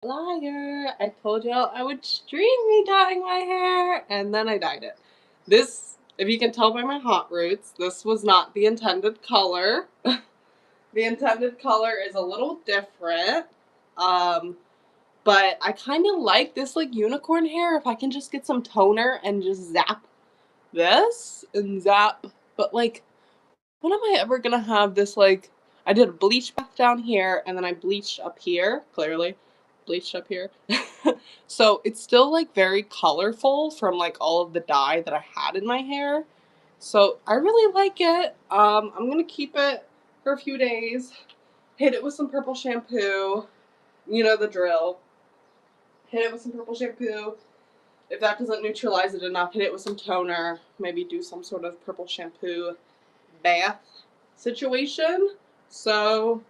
Liar. I told y'all I would stream me dyeing my hair, and then I dyed it. This, if you can tell by my hot roots, this was not the intended color. The intended color is a little different. But I kind of like this like unicorn hair. If I can just get some toner and just zap this and zap. But like, when am I ever gonna have this like, I did a bleach bath down here and then I bleached up here, clearly. Bleached up here. So it's still like very colorful from like all of the dye that I had in my hair. So I really like it. I'm gonna keep it for a few days. Hit it with some purple shampoo. You know the drill. Hit it with some purple shampoo. If that doesn't neutralize it enough, hit it with some toner. Maybe do some sort of purple shampoo bath situation. So,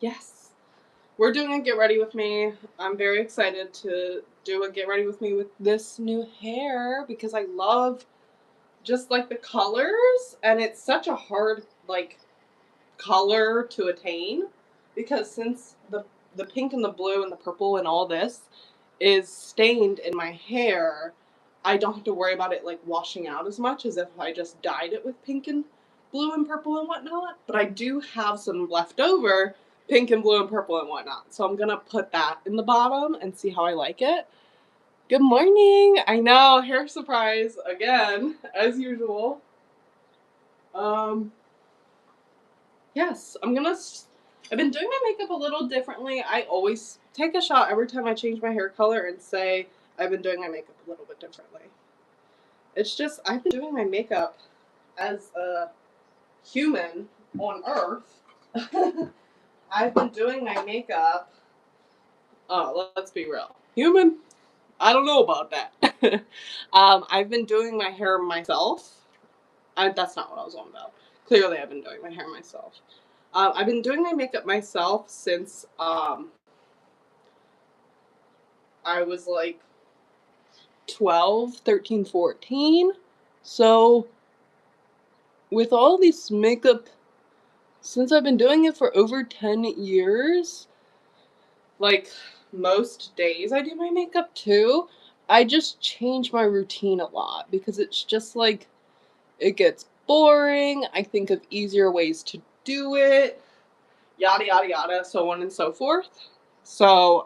yes. We're doing a get ready with me. I'm very excited to do a get ready with me with this new hair because I love just like the colors, and it's such a hard like color to attain because since the pink and the blue and the purple and all this is stained in my hair, I don't have to worry about it like washing out as much as if I just dyed it with pink and blue and purple and whatnot. But I do have some left over pink and blue and purple and whatnot. So I'm gonna put that in the bottom and see how I like it. Good morning. I know, hair surprise again, as usual. Yes, I've been doing my makeup a little differently. I always take a shot every time I change my hair color and say I've been doing my makeup a little bit differently. It's just, I've been doing my makeup as a human on Earth. I've been doing my makeup, oh, let's be real. Human? I don't know about that. I've been doing my hair myself. That's not what I was on about. Clearly, I've been doing my hair myself. I've been doing my makeup myself since I was like 12, 13, 14. So, with all this makeup, since I've been doing it for over 10 years, like most days I do my makeup too, I just change my routine a lot because it's just like, it gets boring. I think of easier ways to do it, yada, yada, yada, so on and so forth. So,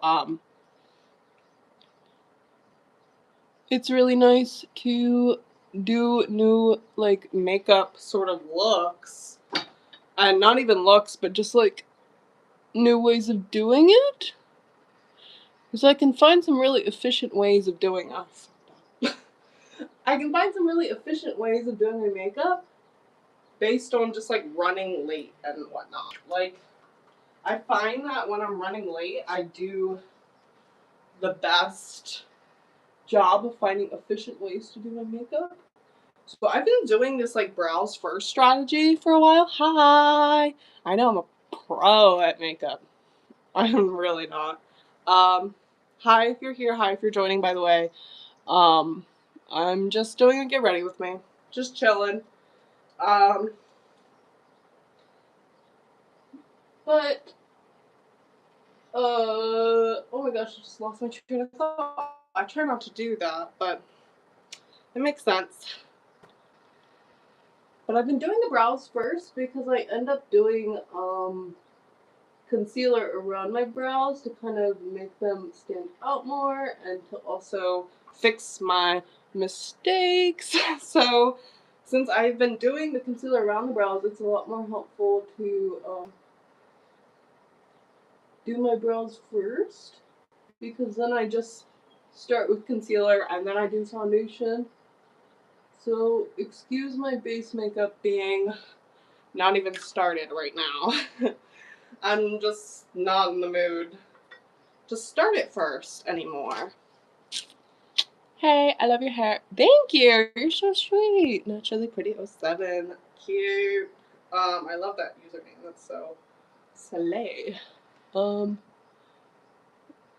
it's really nice to do new like makeup sort of looks, and not even looks but just like new ways of doing it, because I can find some really efficient ways of doing it. I can find some really efficient ways of doing my makeup based on just like running late and whatnot. Like, I find that when I'm running late I do the best job of finding efficient ways to do my makeup. So I've been doing this like brows first strategy for a while. Hi! I know I'm a pro at makeup. I'm really not. Hi if you're here. Hi if you're joining, by the way. Um, I'm just doing a get ready with me. Just chilling. Um, but, oh my gosh, I just lost my train of thought. I try not to do that, but it makes sense. But I've been doing the brows first because I end up doing, concealer around my brows to kind of make them stand out more and to also fix my mistakes. So since I've been doing the concealer around the brows, it's a lot more helpful to do my brows first, because then I just start with concealer and then I do foundation. So excuse my base makeup being not even started right now. I'm just not in the mood to start it first anymore. Hey, I love your hair. Thank you. You're so sweet. Naturally pretty 07. Cute. I love that username. That's so slay.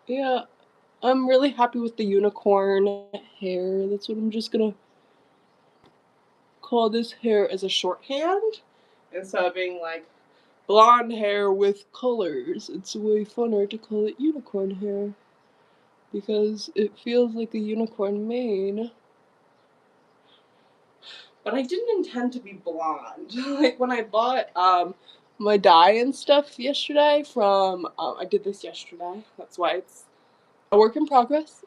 Yeah, I'm really happy with the unicorn hair. That's what I'm just gonna call this hair as a shorthand instead of being like blonde hair with colors. It's way funner to call it unicorn hair because it feels like a unicorn mane. But I didn't intend to be blonde. Like when I bought my dye and stuff yesterday from I did this yesterday. That's why it's a work in progress.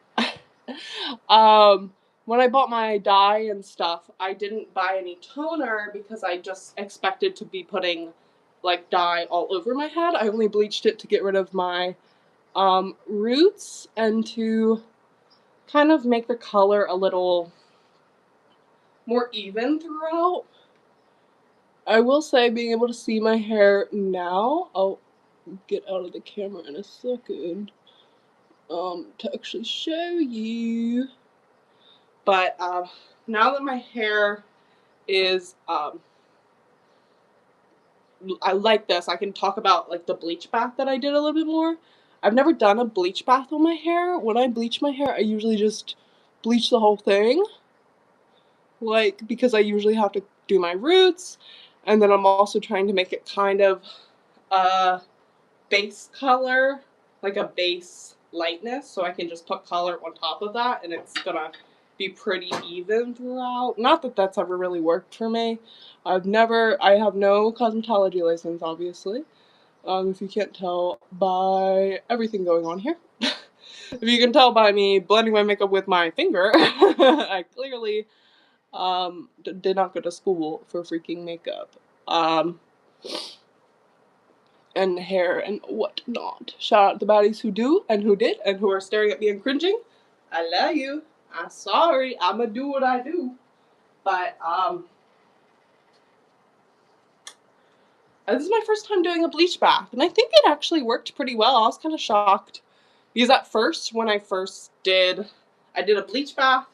When I bought my dye and stuff, I didn't buy any toner because I just expected to be putting like dye all over my head. I only bleached it to get rid of my roots and to kind of make the color a little more even throughout. I will say being able to see my hair now, I'll get out of the camera in a second to actually show you. But now that my hair is I like this, I can talk about like the bleach bath that I did a little bit more. I've never done a bleach bath on my hair. When I bleach my hair, I usually just bleach the whole thing, like because I usually have to do my roots, and then I'm also trying to make it kind of a base color, like a base lightness, so I can just put color on top of that and it's gonna be pretty even throughout. Not that that's ever really worked for me. I have no cosmetology license, obviously. If you can't tell by everything going on here. If you can tell by me blending my makeup with my finger, I clearly did not go to school for freaking makeup. And hair and whatnot. Shout out the baddies who do and who did and who are staring at me and cringing. I love you. I'm sorry. I'ma do what I do. But this is my first time doing a bleach bath, and I think it actually worked pretty well. I was kind of shocked because at first, when I did a bleach bath,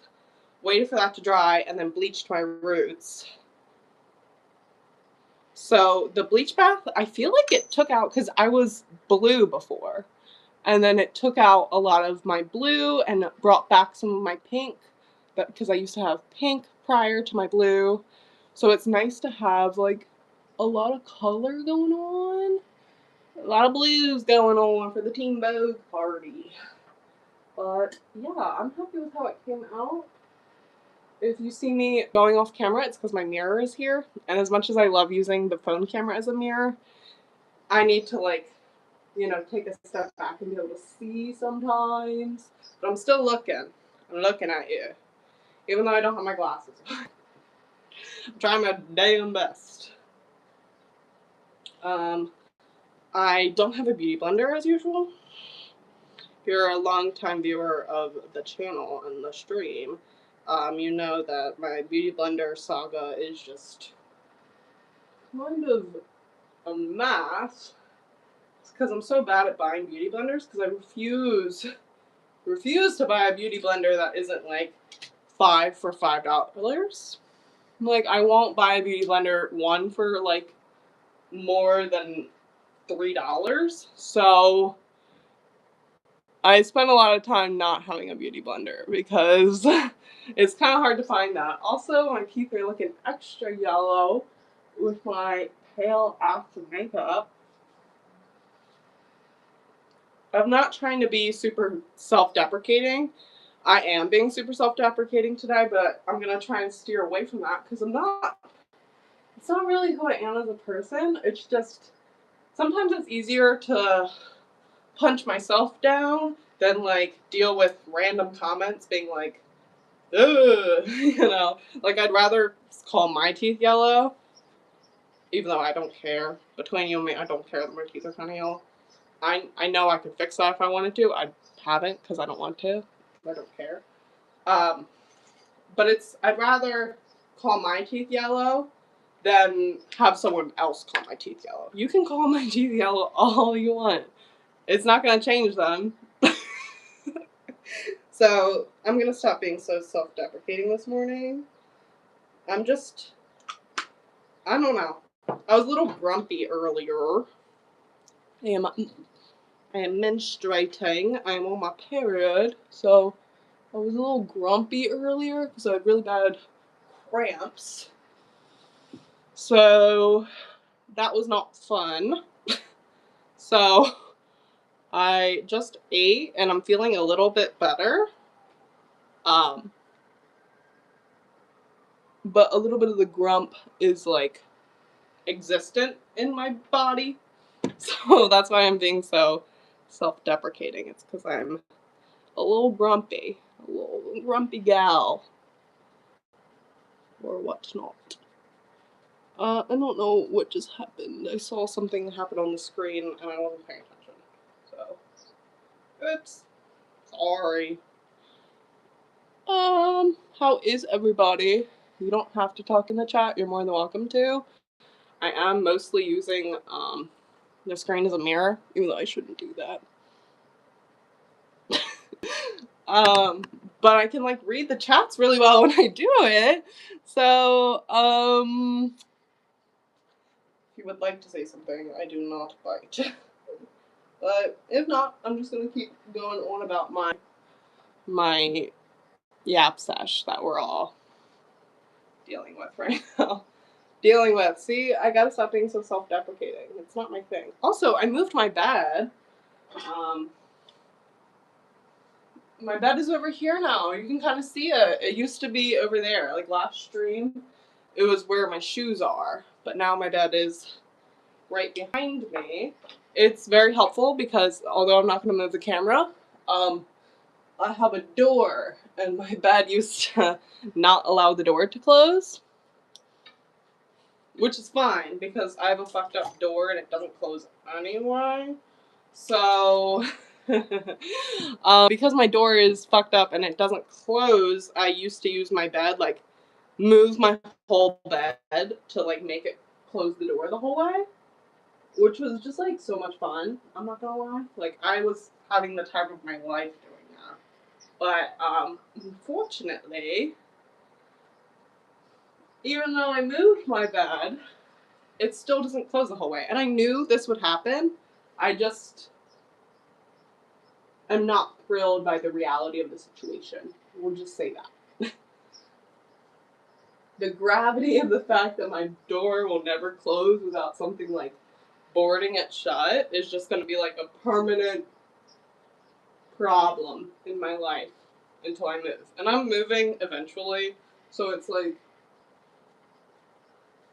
waited for that to dry, and then bleached my roots. So the bleach bath, I feel like it took out, because I was blue before, and then it took out a lot of my blue and brought back some of my pink, because I used to have pink prior to my blue. So it's nice to have like a lot of color going on, a lot of blues going on for the Teen Vogue party. But yeah, I'm happy with how it came out. If you see me going off camera, it's because my mirror is here. And as much as I love using the phone camera as a mirror, I need to like, take a step back and be able to see sometimes. But I'm still looking. I'm looking at you. Even though I don't have my glasses on. I'm trying my damn best. I don't have a beauty blender as usual. If you're a long-time viewer of the channel and the stream, you know that my beauty blender saga is just kind of a mess. It's because I'm so bad at buying beauty blenders because I refuse to buy a beauty blender that isn't like $5 for $5. Like, I won't buy a beauty blender one for like more than $3. So I spend a lot of time not having a beauty blender because it's kind of hard to find that. Also, my teeth are looking extra yellow with my pale ass makeup. I'm not trying to be super self-deprecating. I am being super self-deprecating today, but I'm going to try and steer away from that because it's not really who I am as a person. It's just, sometimes it's easier to punch myself down than like deal with random comments being like, ugh, like I'd rather call my teeth yellow, even though I don't care. Between you and me, I don't care that my teeth are kind of yellow. I know I could fix that if I wanted to. I haven't because I don't want to. I don't care. But I'd rather call my teeth yellow than have someone else call my teeth yellow. You can call my teeth yellow all you want. It's not going to change them. So I'm going to stop being so self-deprecating this morning. I don't know. I was a little grumpy earlier. I am menstruating. I am on my period. So I was a little grumpy earlier because I had really bad cramps. So that was not fun. So I just ate and I'm feeling a little bit better. But a little bit of the grump is like existent in my body. So that's why I'm being so self-deprecating. It's because I'm a little grumpy gal, or whatnot. I don't know what just happened. I saw something happen on the screen and I wasn't paying attention. So, oops. Sorry. How is everybody? You don't have to talk in the chat. You're more than welcome to. I am mostly using, the screen as a mirror, even though I shouldn't do that. But I can, like, read the chats really well when I do it. So, if you would like to say something, I do not bite. But if not, I'm just gonna keep going on about my yap sesh that we're all dealing with right now. See, I gotta stop being so self-deprecating. It's not my thing. Also, I moved my bed. My bed is over here now. You can kind of see it. It used to be over there. Like last stream, it was where my shoes are. But now my bed is right behind me. It's very helpful because although I'm not going to move the camera, I have a door. And my bed used to not allow the door to close. Which is fine because I have a fucked up door and it doesn't close anyway. So... because my door is fucked up and it doesn't close, I used to use my bed, like, move my whole bed to, like, make it close the door the whole way, which was just, like, so much fun, I'm not gonna lie. Like, I was having the time of my life doing that. But, unfortunately, even though I moved my bed, it still doesn't close the whole way. And I knew this would happen. I just... I'm not thrilled by the reality of the situation. We'll just say that. The gravity of the fact that my door will never close without something like boarding it shut is just going to be like a permanent problem in my life until I move. And I'm moving eventually, so it's like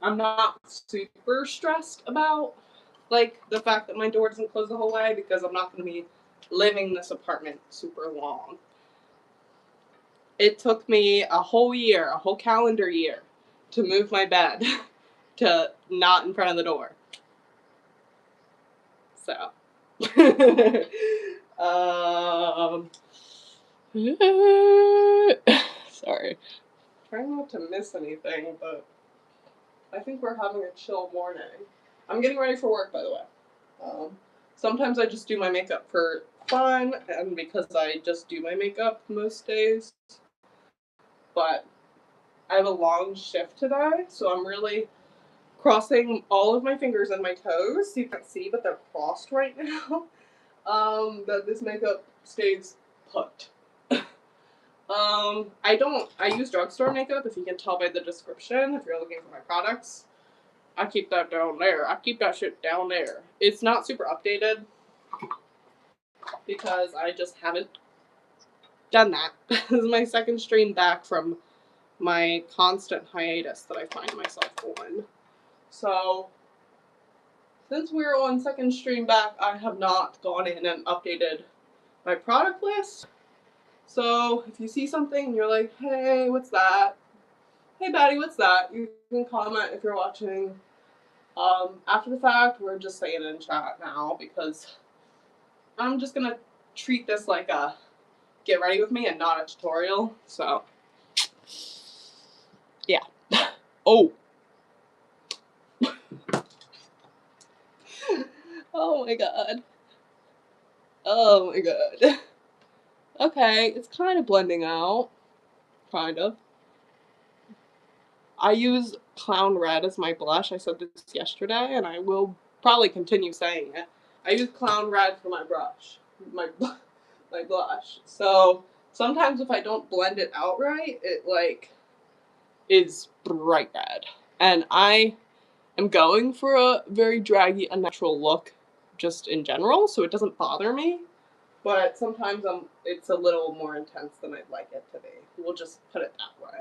I'm not super stressed about like the fact that my door doesn't close the whole way because I'm not going to be living in this apartment super long. It took me a whole year, a whole calendar year, to move my bed to not in front of the door. So, sorry. Trying not to miss anything, but I think we're having a chill morning. I'm getting ready for work, by the way. Sometimes I just do my makeup for fun, and because I just do my makeup most days. But I have a long shift today, so I'm really crossing all of my fingers and my toes. You can't see, but they're crossed right now. That this makeup stays put. I use drugstore makeup, if you can tell by the description, if you're looking for my products. I keep that down there. I keep that shit down there. It's not super updated because I just haven't done that. This is my second stream back from my constant hiatus that I find myself on. So, since we're on second stream back, I have not gone in and updated my product list. So, if you see something and you're like, hey, what's that? Hey, Batty, what's that? You can comment if you're watching. After the fact, we're just saying it in chat now because I'm just gonna treat this like a get ready with me and not a tutorial. So, yeah. Oh. Oh my god. Oh my god. Okay, it's kind of blending out. Kind of. I use Clown Red as my blush. I said this yesterday, and I will probably continue saying it. I use Clown Red for my brush. My blush. So, sometimes if I don't blend it out right, it, like, is bright red. And I I'm going for a very draggy, unnatural look just in general, so it doesn't bother me. But sometimes it's a little more intense than I'd like it to be. We'll just put it that way.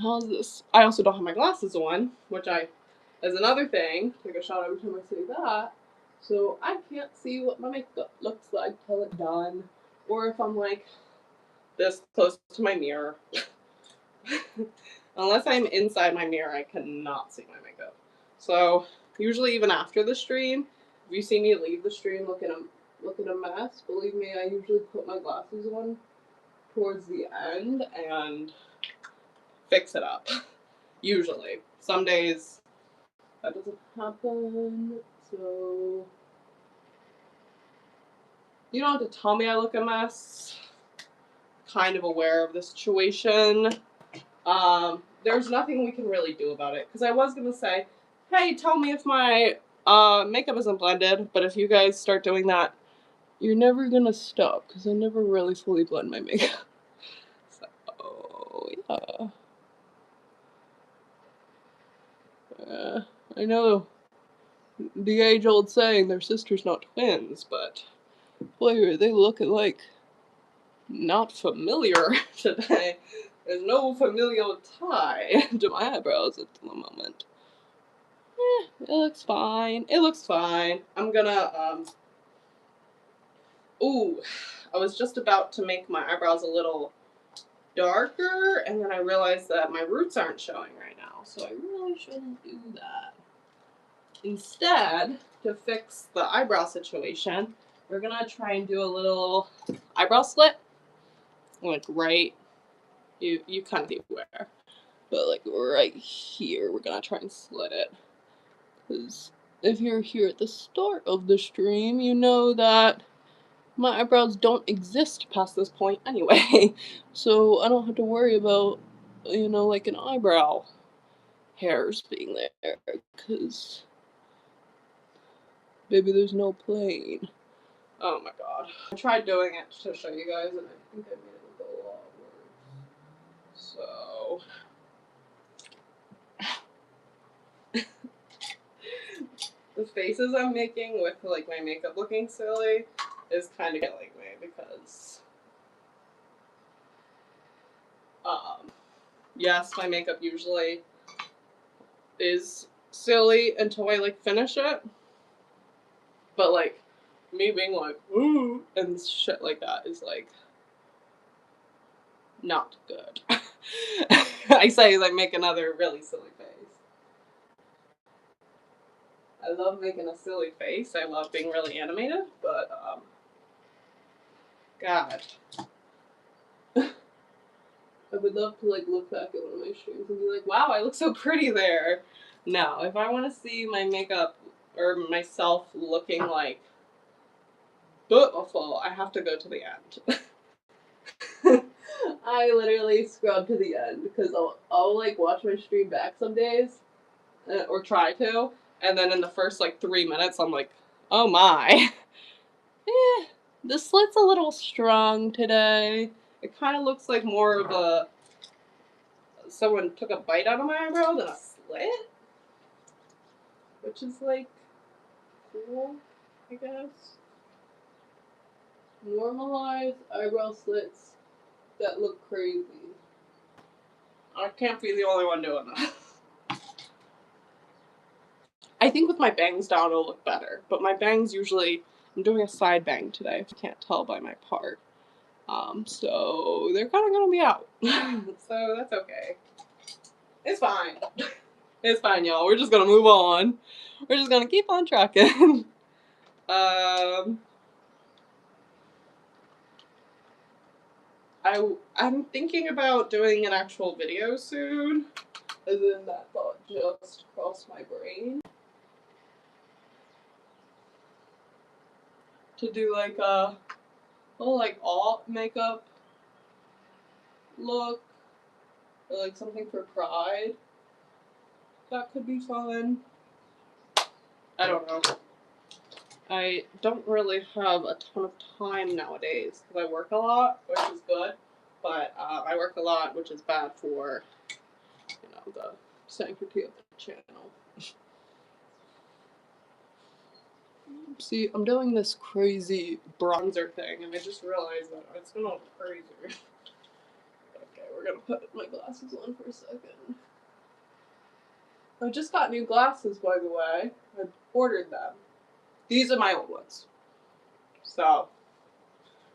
How's this? I also don't have my glasses on, which is another thing. Take a shot every time I say that. So I can't see what my makeup looks like till it's done. Or if I'm like this close to my mirror. Unless I'm inside my mirror, I cannot see my makeup. So usually even after the stream, if you see me leave the stream looking a mess, believe me, I usually put my glasses on towards the end and fix it up. Usually. Some days that doesn't happen, so you don't have to tell me I look a mess. Kind of aware of the situation. There's nothing we can really do about it, because I was gonna say, hey, tell me if my makeup isn't blended, but if you guys start doing that, you're never gonna stop, because I never really fully blend my makeup. So, yeah. I know the age-old saying, they're sisters, not twins, but boy, are they looking like not familiar today. There's no familial tie to my eyebrows at the moment. It looks fine. It looks fine. I'm gonna, ooh, I was just about to make my eyebrows a little darker, and then I realized that my roots aren't showing right now, so I really shouldn't do that. Instead, to fix the eyebrow situation, we're gonna try and do a little eyebrow slit, like right, you kind of see where, but like right here, we're gonna try and slit it. Because if you're here at the start of the stream, you know that my eyebrows don't exist past this point anyway, so I don't have to worry about, you know, like an eyebrow hairs being there, because baby, there's no plane. Oh my god. I tried doing it to show you guys, and I think I made it look a lot worse. So the faces I'm making with like my makeup looking silly is kind of killing me, because yes, my makeup usually is silly until I like finish it, but like me being like ooh and shit like that is like not good. I say like make another really silly face. I love making a silly face. I love being really animated, but God. I would love to like look back at one of my streams and be like, wow, I look so pretty there. No, if I want to see my makeup or myself looking like beautiful, I have to go to the end. I literally scrub to the end, because I'll like watch my stream back some days, or try to, and then in the first like 3 minutes I'm like, oh my. The slit's a little strong today. It kind of looks like more of a someone took a bite out of my eyebrow than a slit, which is like cool, I guess. Normalize eyebrow slits that look crazy. I can't be the only one doing that. I think with my bangs down it'll look better, but my bangs usually, I'm doing a side bang today, if you can't tell by my part. So they're kind of gonna be out. So that's okay. It's fine. It's fine, y'all. We're just gonna move on. We're just gonna keep on trucking. I'm thinking about doing an actual video soon, and then that thought just crossed my brain. To do like a little like alt makeup look, or like something for Pride. That could be fun. I don't know. I don't really have a ton of time nowadays, because I work a lot, which is good, but I work a lot, which is bad for, you know, the sanctity of the channel. See, I'm doing this crazy bronzer thing, and I just realized that it's gonna look crazy. Okay, we're gonna put my glasses on for a second. I just got new glasses, by the way. I ordered them. These are my old ones. So,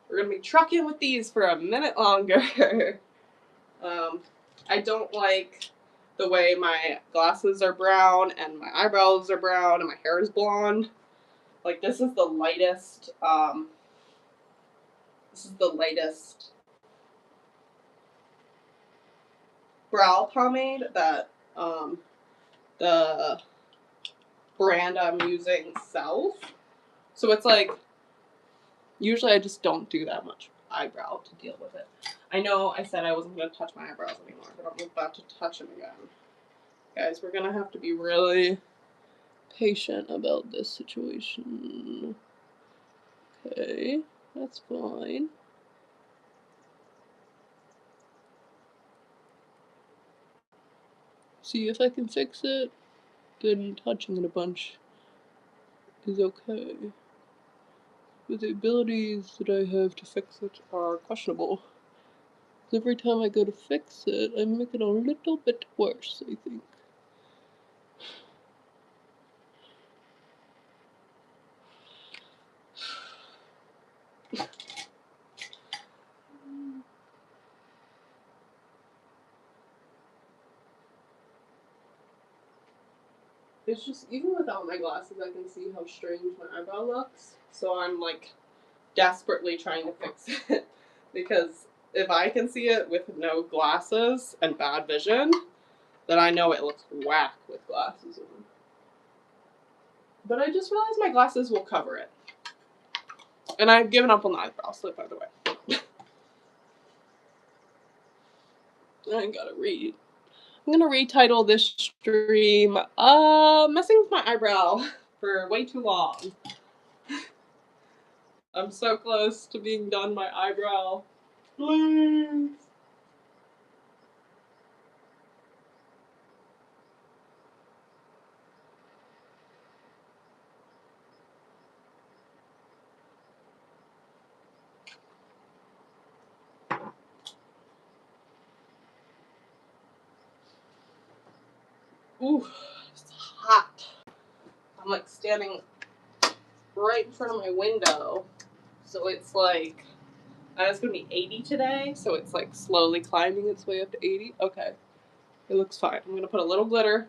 we're gonna be trucking with these for a minute longer. I don't like the way my glasses are brown, and my eyebrows are brown, and my hair is blonde. Like, this is the lightest, brow pomade that, the brand I'm using sells. So it's like, usually I just don't do that much eyebrow to deal with it. I know I said I wasn't going to touch my eyebrows anymore, but I'm about to touch them again. Guys, we're going to have to be really patient about this situation. Okay, that's fine. See if I can fix it. Then touching it a bunch is okay. But the abilities that I have to fix it are questionable. Every time I go to fix it, I make it a little bit worse, I think. It's just, even without my glasses, I can see how strange my eyebrow looks. So I'm like desperately trying to fix it. Because if I can see it with no glasses and bad vision, then I know it looks whack with glasses on. But I just realized my glasses will cover it. And I've given up on the eyebrow slip, by the way. I gotta read. I'm gonna retitle this stream, messing with my eyebrow for way too long. I'm so close to being done my eyebrow. Please. Ooh, it's hot. I'm like standing right in front of my window. So it's like, it's gonna be 80 today. So it's like slowly climbing its way up to 80. Okay, it looks fine. I'm gonna put a little glitter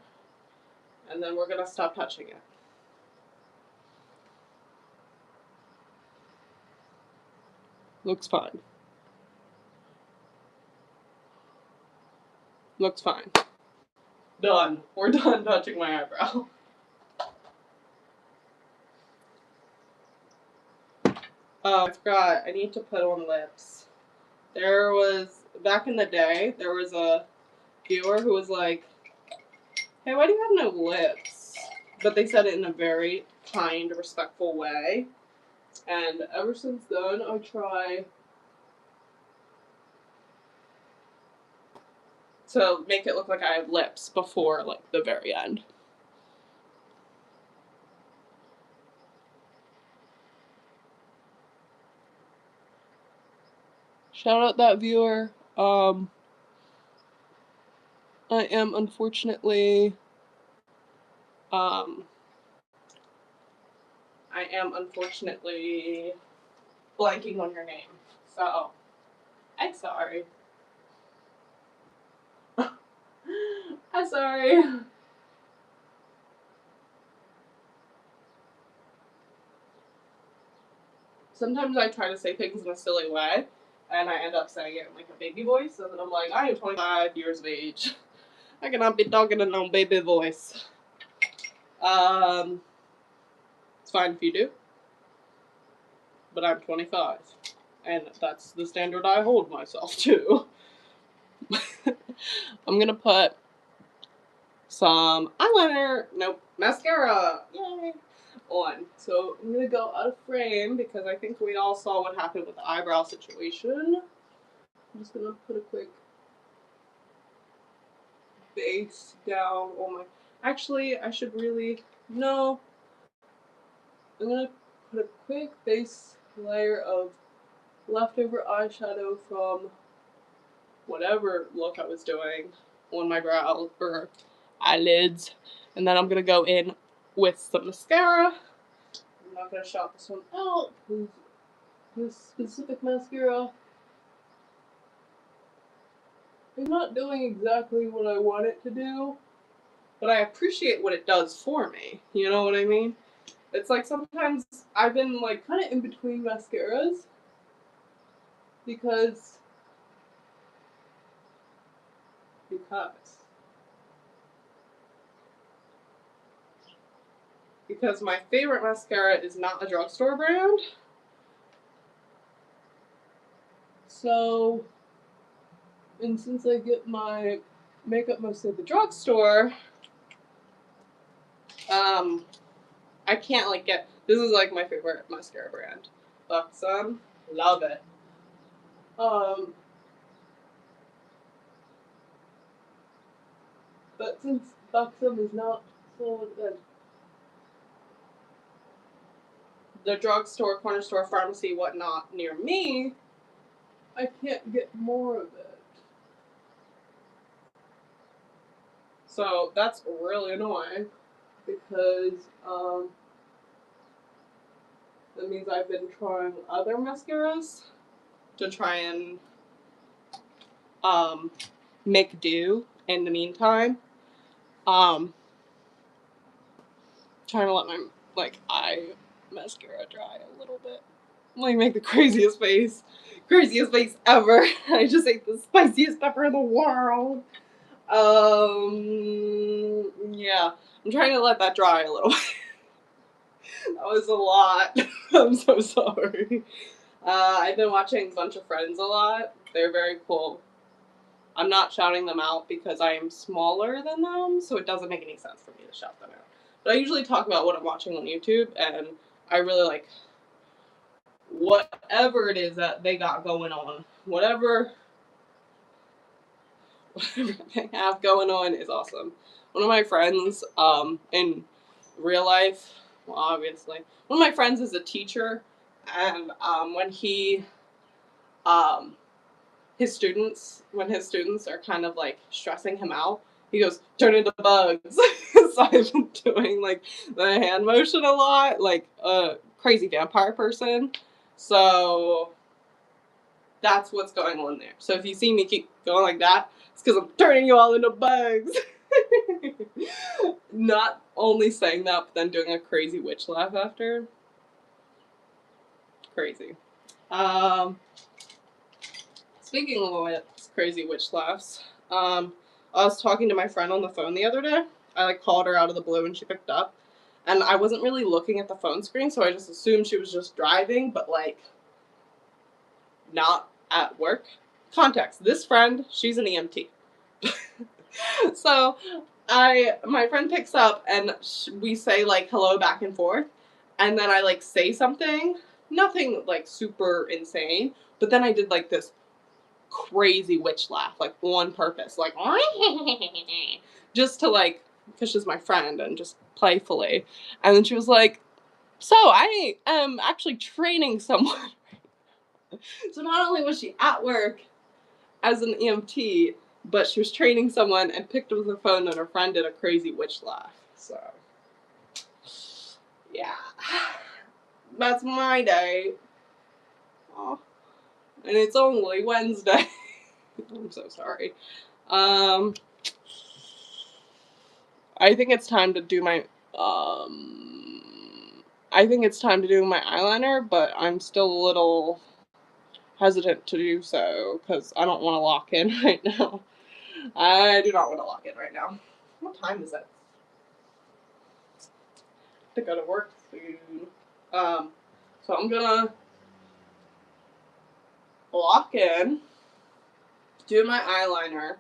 and then we're gonna stop touching it. Looks fine. Looks fine. Done. We're done touching my eyebrow. Oh, I forgot. I need to put on lips. There was, back in the day, there was a viewer who was like, hey, why do you have no lips? But they said it in a very kind, respectful way. And ever since then, I try to make it look like I have lips before, like, the very end. Shout out that viewer. I am unfortunately blanking on your name. So, I'm sorry. I'm sorry. Sometimes I try to say things in a silly way, and I end up saying it in like a baby voice, and then I'm like, I am 25 years of age. I cannot be talking in no baby voice. It's fine if you do, but I'm 25, and that's the standard I hold myself to. I'm gonna put some eyeliner, nope, mascara, yay, on. So I'm gonna go out of frame because I think we all saw what happened with the eyebrow situation. I'm just gonna put a quick base down on my, Actually, I should really, no. I'm gonna put a quick base layer of leftover eyeshadow from whatever look I was doing on my brow or eyelids. And then I'm gonna go in with some mascara. I'm not gonna shout this one out. This specific mascara is not doing exactly what I want it to do, but I appreciate what it does for me. You know what I mean? It's like sometimes I've been like kind of in between mascaras because because my favorite mascara is not a drugstore brand. So, and since I get my makeup mostly at the drugstore, I can't like get, this is like my favorite mascara brand. Buxom, love it. But since buxom is not so good, the drugstore, corner store, pharmacy, whatnot near me, I can't get more of it. So that's really annoying because that means I've been trying other mascaras to try and make do in the meantime. Trying to let my like eye mascara dry a little bit. Like make the craziest face ever. I just ate the spiciest pepper in the world. Yeah, I'm trying to let that dry a little. That was a lot. I'm so sorry. I've been watching Bunch of Friends a lot. They're very cool. I'm not shouting them out because I am smaller than them, so it doesn't make any sense for me to shout them out. But I usually talk about what I'm watching on YouTube, and I really like whatever it is that they got going on. Whatever they have going on is awesome. One of my friends, in real life, well, obviously, one of my friends is a teacher, and when when his students are kind of like stressing him out, he goes, turn into bugs. So I've been doing like the hand motion a lot, like a crazy vampire person. So that's what's going on there. So if you see me keep going like that, it's because I'm turning you all into bugs. Not only saying that, but then doing a crazy witch laugh after. Crazy. Speaking of crazy witch laughs, I was talking to my friend on the phone the other day. I like called her out of the blue and she picked up. And I wasn't really looking at the phone screen, so I just assumed she was just driving, but like not at work. Context. This friend, she's an EMT. So my friend picks up and we say like hello back and forth. And then I like say something, nothing like super insane, but then I did like this crazy witch laugh, like on purpose, like just to like, because she's my friend and just playfully. And then she was like, so I am actually training someone. So not only was she at work as an EMT, but she was training someone and picked up the phone and her friend did a crazy witch laugh. So yeah, that's my day. Oh, and it's only Wednesday. I'm so sorry. I think it's time to do my eyeliner, but I'm still a little hesitant to do so because I don't want to lock in right now. I do not want to lock in right now. What time is it? To go to work soon. So I'm gonna lock in, do my eyeliner,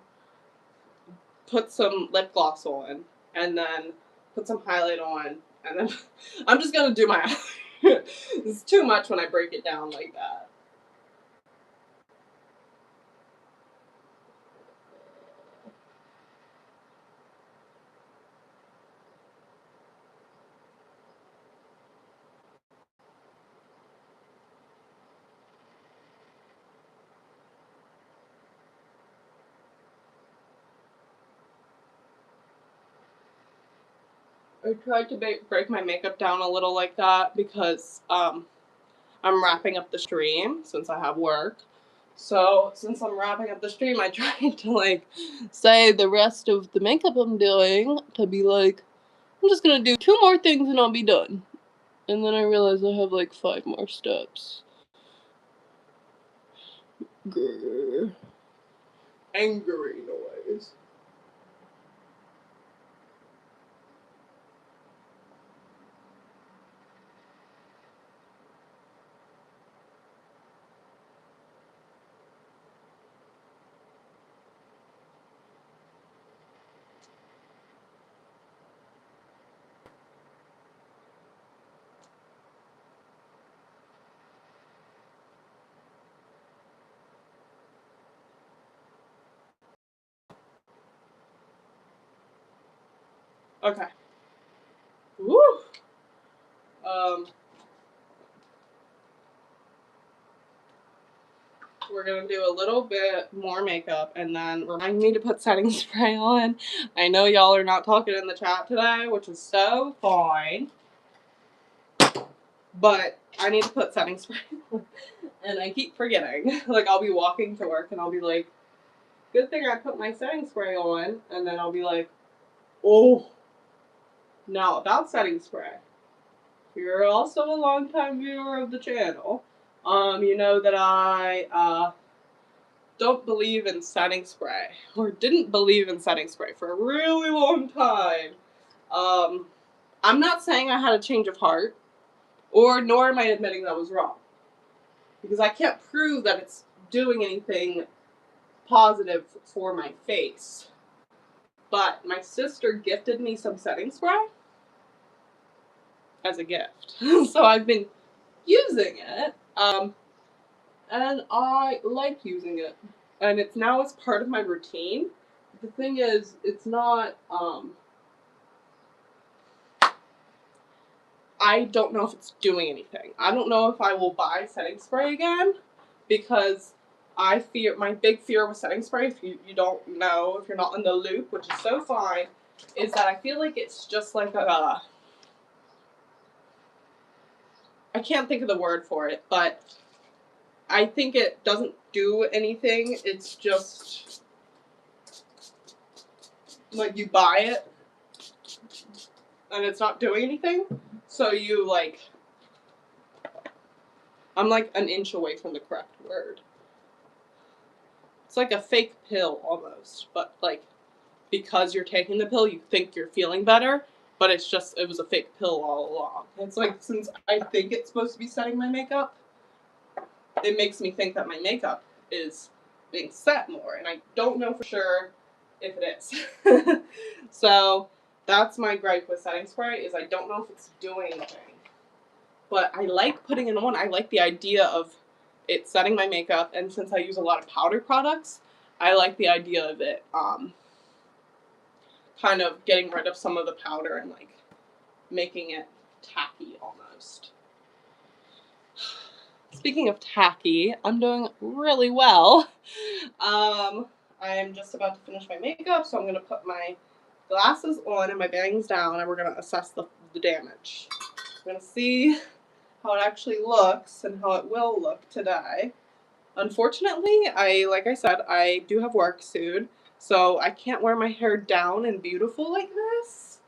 put some lip gloss on, and then put some highlight on, and then I'm just gonna do my eyeliner. It's too much when I break it down like that. I tried to break my makeup down a little like that because I'm wrapping up the stream since I have work. So since I'm wrapping up the stream, I tried to like say the rest of the makeup I'm doing to be like, I'm just gonna do 2 more things and I'll be done. And then I realized I have like 5 more steps. Grr. Angry noise. Okay. Woo! We're gonna do a little bit more makeup and then remind me to put setting spray on. I know y'all are not talking in the chat today, which is so fine. But I need to put setting spray on. And I keep forgetting. Like, I'll be walking to work and I'll be like, good thing I put my setting spray on. And then I'll be like, oh. Now, about setting spray. If you're also a longtime viewer of the channel, you know that I don't believe in setting spray, or didn't believe in setting spray for a really long time. I'm not saying I had a change of heart, nor am I admitting that I was wrong, because I can't prove that it's doing anything positive for my face. But my sister gifted me some setting spray as a gift, so I've been using it, and I like using it, and it's now as part of my routine. The thing is, it's not, I don't know if it's doing anything. I don't know if I will buy setting spray again, because I fear, my big fear with setting spray, if you don't know, if you're not in the loop, which is so fine, is that I feel like it's just like a, I can't think of the word for it, but I think it doesn't do anything. It's just like you buy it and it's not doing anything. So you like, I'm like an inch away from the correct word. It's like a fake pill almost, but like because you're taking the pill, you think you're feeling better, but it's just, it was a fake pill all along. It's like, since I think it's supposed to be setting my makeup, it makes me think that my makeup is being set more, and I don't know for sure if it is. So that's my gripe with setting spray, is I don't know if it's doing anything. But I like putting it on. I like the idea of it setting my makeup, and since I use a lot of powder products, I like the idea of it kind of getting rid of some of the powder and like making it tacky almost. Speaking of tacky, I'm doing really well. I'm just about to finish my makeup, so I'm going to put my glasses on and my bangs down, and we're going to assess the damage. I'm going to see how it actually looks and how it will look today. Unfortunately, like I said, I do have work soon, so I can't wear my hair down and beautiful like this,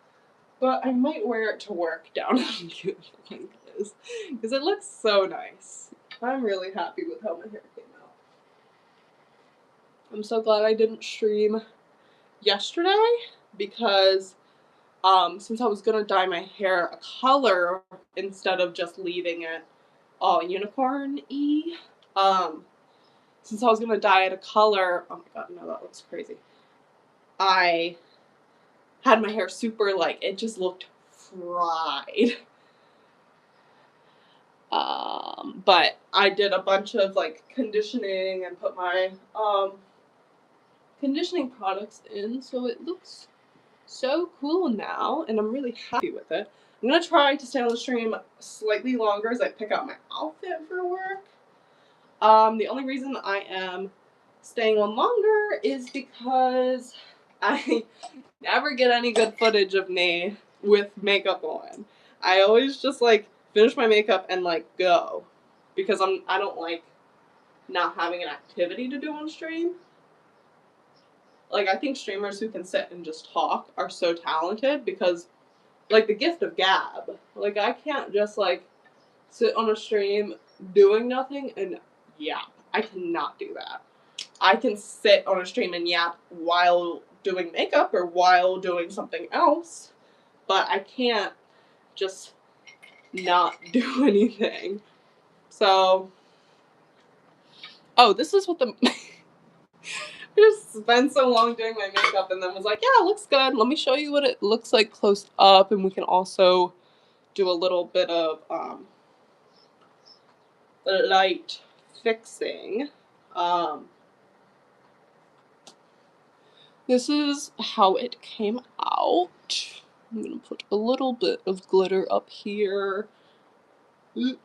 but I might wear it to work down and beautiful like this, because it looks so nice. I'm really happy with how my hair came out. I'm so glad I didn't stream yesterday, because since I was gonna dye my hair a color instead of just leaving it all unicorn-y, since I was gonna dye it a color, oh my god, no, that looks crazy. I had my hair super, like, it just looked fried. But I did a bunch of like conditioning and put my conditioning products in, so it looks so cool now, and I'm really happy with it. I'm gonna try to stay on the stream slightly longer as I pick out my outfit for work. The only reason I am staying on longer is because I never get any good footage of me with makeup on. I always just like finish my makeup and like go, because I don't like not having an activity to do on stream. Like, I think streamers who can sit and just talk are so talented, because like the gift of gab. Like, I can't just like sit on a stream doing nothing and yap. I cannot do that. I can sit on a stream and yap while doing makeup or while doing something else, but I can't just not do anything. So, oh, this is what the I just spent so long doing my makeup and then was like, yeah, it looks good. Let me show you what it looks like close up, and we can also do a little bit of light fixing. This is how it came out. I'm gonna put a little bit of glitter up here. A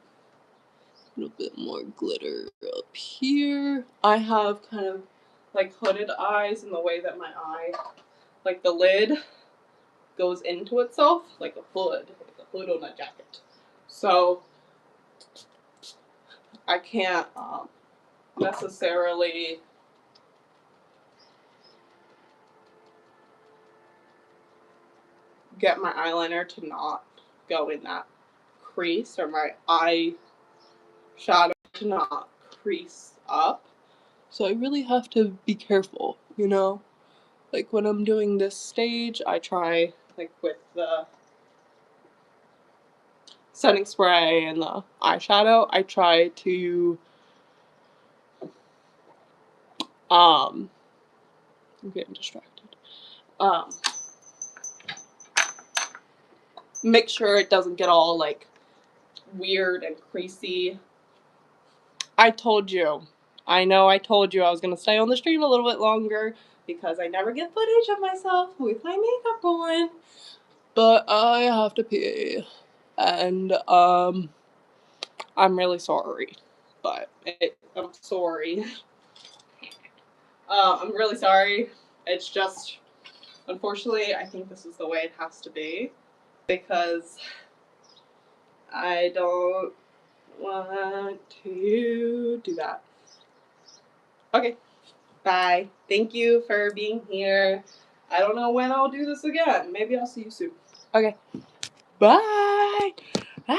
little bit more glitter up here. I have kind of like hooded eyes in the way that my eye, like the lid, goes into itself like a hood on a jacket. So I can't necessarily get my eyeliner to not go in that crease, or my eyeshadow to not crease up. So I really have to be careful, you know? Like when I'm doing this stage, I try, like with the setting spray and the eyeshadow, I try to I'm getting distracted. Make sure it doesn't get all like weird and creasy. I told you. I know I told you I was gonna stay on the stream a little bit longer because I never get footage of myself with my makeup on. But I have to pee. And I'm really sorry. But I'm sorry. I'm really sorry. It's just, unfortunately, I think this is the way it has to be, because I don't want to do that. Okay, bye. Thank you for being here. I don't know when I'll do this again. Maybe I'll see you soon. Okay, bye.